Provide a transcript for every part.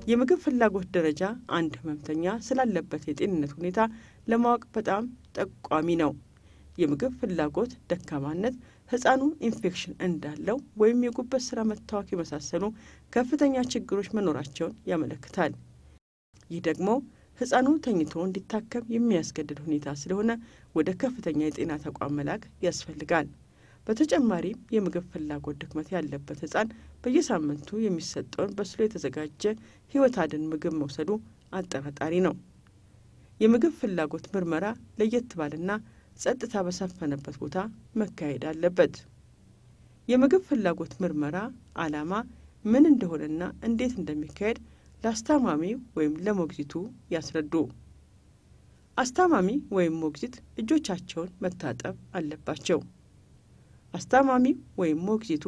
የምግብ ፍላጎት ደረጃ አንድ ህመምተኛ ስላለበት የጤንነት ሁኔታ ለማወቅ በጣም ጠቋሚ ነው። የምግብ ፍላጎት ደካማነት ህፃኑ ኢንፌክሽን እንዳለው ወይም የጉበት ስራ መታወክ የመሳሰሉ ከፍተኛ ችግሮች መኖራቸውን ያመለክታል። ይህ ደግሞ ህፃኑ ተኝቶ እንዲታከም የሚያስገድድ ሁኔታ ስለሆነ ወደ ከፍተኛ የጤና ተቋም መላክ ያስፈልጋል። በተጨማሪም የምግብ ፍላጎት ድክመት ያለበት ህፃን በየሳምንቱ የሚሰጠውን በስሎ የተዘጋጀ ህይወት አድን ምግብ መውሰዱ አጠራጣሪ ነው። የምግብ ፍላጎት ምርመራ ለየት ባለና ጸጥታ በሰፈነበት ቦታ መካሄድ አለበት። የምግብ ፍላጎት ምርመራ ዓላማ ምን እንደሆነና እንዴት እንደሚካሄድ ለአስታማሚው ወይም ለሞግዚቱ ያስረዱ። አስታማሚ ወይም ሞግዚት እጆቻቸውን መታጠብ አለባቸው። አስታማሚው ወይም ሞግዚቱ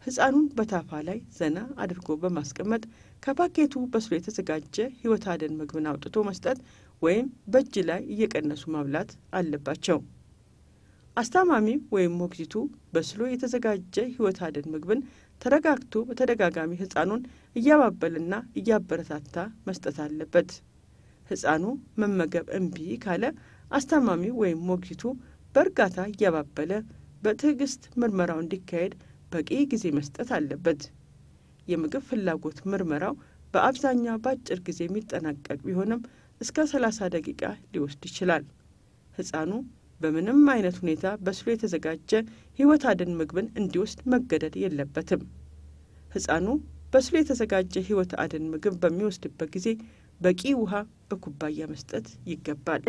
ህፃኑን በታፋ ላይ ዘና አድርጎ በማስቀመጥ ከፓኬቱ በስሎ የተዘጋጀ ህይወት አድን ምግብን አውጥቶ መስጠት ወይም በእጅ ላይ እየቀነሱ ማብላት አለባቸው። አስታማሚው ወይም ሞግዚቱ በስሎ የተዘጋጀ ህይወት አድን ምግብን ተረጋግቶ በተደጋጋሚ ህፃኑን እያባበልና እያበረታታ መስጠት አለበት። ህፃኑ መመገብ እምቢ ካለ አስታማሚው ወይም ሞግዚቱ በእርጋታ እያባበለ በትዕግስት ምርመራው እንዲካሄድ በቂ ጊዜ መስጠት አለበት። የምግብ ፍላጎት ምርመራው በአብዛኛው በአጭር ጊዜ የሚጠናቀቅ ቢሆንም እስከ 30 ደቂቃ ሊወስድ ይችላል። ህፃኑ በምንም አይነት ሁኔታ በስሎ የተዘጋጀ ህይወት አድን ምግብን እንዲወስድ መገደድ የለበትም። ህፃኑ በስሎ የተዘጋጀ ህይወት አድን ምግብ በሚወስድበት ጊዜ በቂ ውሃ በኩባያ መስጠት ይገባል።